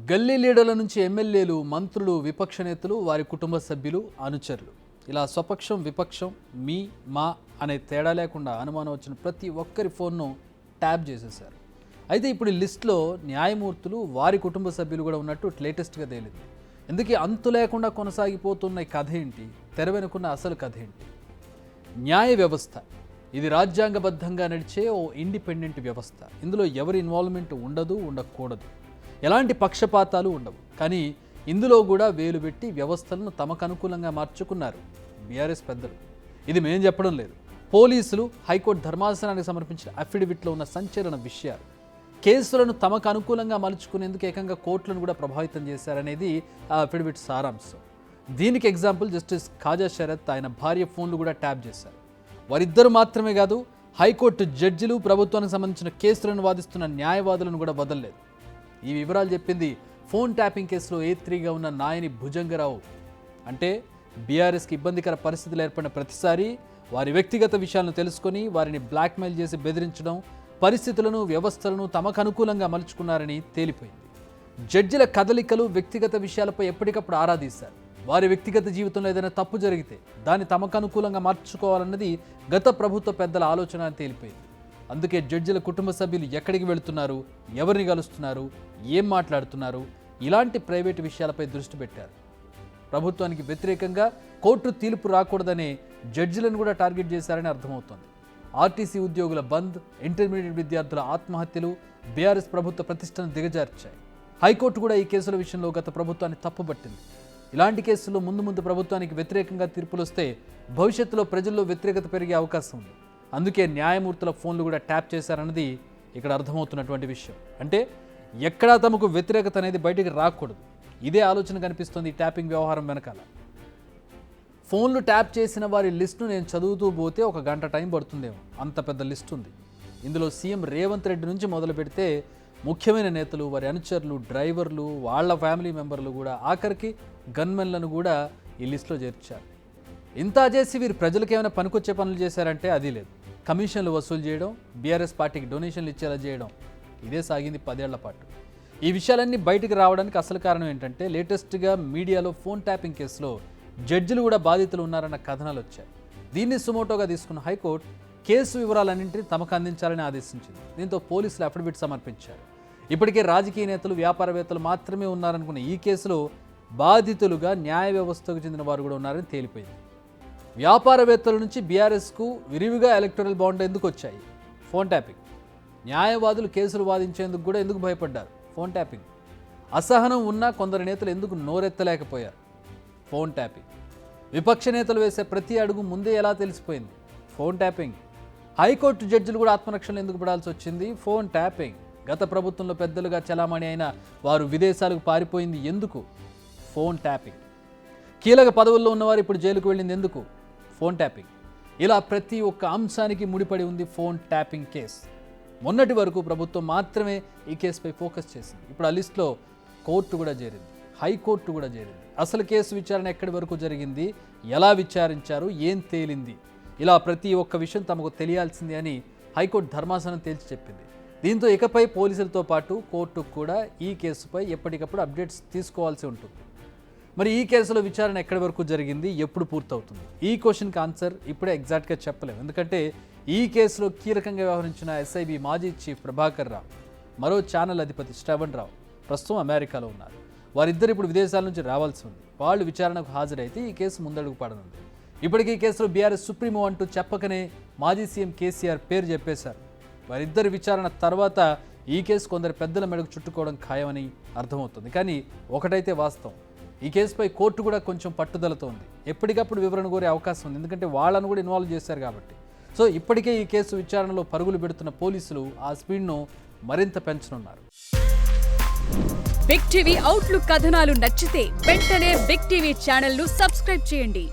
గల్లీ లీడర్ల నుంచి ఎమ్మెల్యేలు, మంత్రులు, విపక్ష నేతలు, వారి కుటుంబ సభ్యులు, అనుచరులు ఇలా స్వపక్షం, విపక్షం, మీ, మా అనే తేడా లేకుండా అనుమానం వచ్చిన ప్రతి ఒక్కరి ఫోన్ను ట్యాప్ చేసేశారు. అయితే ఇప్పుడు ఈ లిస్టులో న్యాయమూర్తులు, వారి కుటుంబ సభ్యులు కూడా ఉన్నట్టు లేటెస్ట్గా తేలింది. ఎందుకు అంతు లేకుండా కొనసాగిపోతున్న ఈ కథ ఏంటి? తెర వెనుకున్న అసలు కథ ఏంటి? న్యాయ వ్యవస్థ ఇది రాజ్యాంగబద్ధంగా నడిచే ఓ ఇండిపెండెంట్ వ్యవస్థ. ఇందులో ఎవరి ఇన్వాల్వ్మెంట్ ఉండదు, ఉండకూడదు. ఎలాంటి పక్షపాతాలు ఉండవు. కానీ ఇందులో కూడా వేలు పెట్టి వ్యవస్థలను తమకు అనుకూలంగా మార్చుకున్నారు బీఆర్ఎస్ పెద్దలు. ఇది మేం చెప్పడం లేదు. పోలీసులు హైకోర్టు ధర్మాసనానికి సమర్పించిన అఫిడవిట్లో ఉన్న సంచలన విషయాలు. కేసులను తమకు అనుకూలంగా మలుచుకునేందుకు ఏకంగా కోర్టులను కూడా ప్రభావితం చేశారనేది ఆ అఫిడవిట్ సారాంశం. దీనికి ఎగ్జాంపుల్ జస్టిస్ ఖాజా శరత్ ఆయన భార్య ఫోన్లు కూడా ట్యాప్ చేశారు. వారిద్దరు మాత్రమే కాదు, హైకోర్టు జడ్జిలు, ప్రభుత్వానికి సంబంధించిన కేసులను వాదిస్తున్న న్యాయవాదులను కూడా వదలలేదు. ఈ వివరాలు చెప్పింది ఫోన్ ట్యాపింగ్ కేసులో A3గా ఉన్న నాయని భుజంగరావు. అంటే బీఆర్ఎస్కి ఇబ్బందికర పరిస్థితులు ఏర్పడిన ప్రతిసారి వారి వ్యక్తిగత విషయాలను తెలుసుకొని వారిని బ్లాక్మెయిల్ చేసి బెదిరించడం, పరిస్థితులను, వ్యవస్థలను తమకు అనుకూలంగా మలుచుకున్నారని తేలిపోయింది. జడ్జిల కదలికలు, వ్యక్తిగత విషయాలపై ఎప్పటికప్పుడు ఆరాధిస్తారు. వారి వ్యక్తిగత జీవితంలో ఏదైనా తప్పు జరిగితే దాన్ని తమకు అనుకూలంగా మార్చుకోవాలన్నది గత ప్రభుత్వ పెద్దల ఆలోచన అని తేలిపోయింది. అందుకే జడ్జిల కుటుంబ సభ్యులు ఎక్కడికి వెళుతున్నారు, ఎవరిని కలుస్తున్నారు, ఏం మాట్లాడుతున్నారు, ఇలాంటి ప్రైవేటు విషయాలపై దృష్టి పెట్టారు. ప్రభుత్వానికి వ్యతిరేకంగా కోర్టు తీర్పు రాకూడదనే జడ్జిలను కూడా టార్గెట్ చేశారని అర్థమవుతోంది. ఆర్టీసీ ఉద్యోగుల బంద్, ఇంటర్మీడియట్ విద్యార్థుల ఆత్మహత్యలు బీఆర్ఎస్ ప్రభుత్వ ప్రతిష్టను దిగజార్చాయి. హైకోర్టు కూడా ఈ కేసుల విషయంలో గత ప్రభుత్వాన్ని తప్పుపట్టింది. ఇలాంటి కేసుల్లో ముందు ప్రభుత్వానికి వ్యతిరేకంగా తీర్పులు వస్తే భవిష్యత్తులో ప్రజల్లో వ్యతిరేకత పెరిగే అవకాశం ఉంది. అందుకే న్యాయమూర్తుల ఫోన్లు కూడా ట్యాప్ చేశారన్నది ఇక్కడ అర్థమవుతున్నటువంటి విషయం. అంటే ఎక్కడా తమకు వ్యతిరేకత అనేది బయటికి రాకూడదు. ఇదే ఆలోచన కనిపిస్తుంది ఈ ట్యాపింగ్ వ్యవహారం వెనకాల. ఫోన్లు ట్యాప్ చేసిన వారి లిస్టును నేను చదువుతూ పోతే 1 గంట టైం పడుతుందేమో, అంత పెద్ద లిస్ట్ ఉంది. ఇందులో సీఎం రేవంత్ రెడ్డి నుంచి మొదలు పెడితే ముఖ్యమైన నేతలు, వారి అనుచరులు, డ్రైవర్లు, వాళ్ళ ఫ్యామిలీ మెంబర్లు కూడా, ఆఖరికి గన్మెన్లను కూడా ఈ లిస్టులో చేర్చారు. ఇంత చేసి వీరు ప్రజలకు ఏమైనా పనికొచ్చే పనులు చేశారంటే అది లేదు. కమిషన్లు వసూలు చేయడం, బీఆర్ఎస్ పార్టీకి డొనేషన్లు ఇచ్చేలా చేయడం, ఇదే సాగింది 10 ఏళ్ల పాటు. ఈ విషయాలన్నీ బయటికి రావడానికి అసలు కారణం ఏంటంటే లేటెస్ట్గా మీడియాలో ఫోన్ ట్యాపింగ్ కేసులో జడ్జిలు కూడా బాధితులు ఉన్నారన్న కథనాలు వచ్చాయి. దీన్ని సుమోటోగా తీసుకున్న హైకోర్టు కేసు వివరాలన్నింటినీ తమకు అందించాలని ఆదేశించింది. దీంతో పోలీసులు అఫిడవిట్ సమర్పించారు. ఇప్పటికే రాజకీయ నేతలు, వ్యాపారవేత్తలు మాత్రమే ఉన్నారనుకున్న ఈ కేసులో బాధితులుగా న్యాయ వ్యవస్థకు చెందిన వారు కూడా ఉన్నారని తేలిపోయింది. వ్యాపారవేత్తల నుంచి బీఆర్ఎస్కు విరివిగా ఎలక్టోరల్ బాండ్ ఎందుకు వచ్చాయి? Phone tapping. న్యాయవాదులు కేసులు వాదించేందుకు కూడా ఎందుకు భయపడ్డారు? Phone tapping. అసహనం ఉన్నా కొందరు నేతలు ఎందుకు నోరెత్తలేకపోయారు? Phone tapping. విపక్ష నేతలు వేసే ప్రతి అడుగు ముందే ఎలా తెలిసిపోయింది? Phone tapping. హైకోర్టు జడ్జిలు కూడా ఆత్మరక్షణలు ఎందుకు పడాల్సి వచ్చింది? Phone tapping. గత ప్రభుత్వంలో పెద్దలుగా చలామణి అయిన వారు విదేశాలకు పారిపోయింది ఎందుకు? Phone tapping. కీలక పదవుల్లో ఉన్నవారు ఇప్పుడు జైలుకు వెళ్ళింది ఎందుకు? Phone tapping. ఇలా ప్రతి ఒక్క అంశానికి ముడిపడి ఉంది ఫోన్ ట్యాపింగ్ కేసు. మొన్నటి వరకు ప్రభుత్వం మాత్రమే ఈ కేసుపై ఫోకస్ చేసింది. ఇప్పుడు ఆ లిస్టులో కోర్టు కూడా చేరింది, హైకోర్టు కూడా చేరింది. అసలు కేసు విచారణ ఎక్కడి వరకు జరిగింది, ఎలా విచారించారు, ఏం తేలింది, ఇలా ప్రతి ఒక్క విషయం తమకు తెలియాల్సింది అని హైకోర్టు ధర్మాసనం తేల్చి చెప్పింది. దీంతో ఇకపై పోలీసులతో పాటు కోర్టుకు కూడా ఈ కేసుపై ఎప్పటికప్పుడు అప్డేట్స్ తీసుకోవాల్సి ఉంటుంది. మరి ఈ కేసులో విచారణ ఎక్కడి వరకు జరిగింది, ఎప్పుడు పూర్తవుతుంది? ఈ క్వశ్చన్కి ఆన్సర్ ఇప్పుడే ఎగ్జాక్ట్గా చెప్పలేము. ఎందుకంటే ఈ కేసులో కీలకంగా వ్యవహరించిన SIB మాజీ చీఫ్ ప్రభాకర్ రావు, మరో ఛానల్ అధిపతి శ్రవణ్ రావు ప్రస్తుతం అమెరికాలో ఉన్నారు. వారిద్దరు ఇప్పుడు విదేశాల నుంచి రావాల్సి ఉంది. వాళ్ళు విచారణకు హాజరైతే ఈ కేసు ముందడుగు పడనుంది. ఇప్పటికీ ఈ కేసులో బీఆర్ఎస్ సుప్రీమో అంటూ చెప్పకనే మాజీ సీఎం కేసీఆర్ పేరు చెప్పేశారు. వారిద్దరి విచారణ తర్వాత ఈ కేసు కొందరు పెద్దల మెడకు చుట్టుకోవడం ఖాయమని అర్థమవుతుంది. కానీ ఒకటైతే వాస్తవం, ఈ కేసుపై కోర్టు కూడా కొంచెం పట్టుదలతో ఉంది. ఎప్పటికప్పుడు వివరణ కోరే అవకాశం ఉంది, ఎందుకంటే వాళ్ళను కూడా ఇన్వాల్వ్ చేశారు కాబట్టి. సో ఇప్పటికే ఈ కేసు విచారణలో పరుగులు పెడుతున్న పోలీసులు ఆ స్పీడ్ను మరింత పెంచనున్నారు. బిగ్ టీవీ అవుట్లుక్ కథనాలు నచ్చితే వెంటనే బిగ్ టీవీ ఛానల్ను సబ్స్క్రైబ్ చేయండి.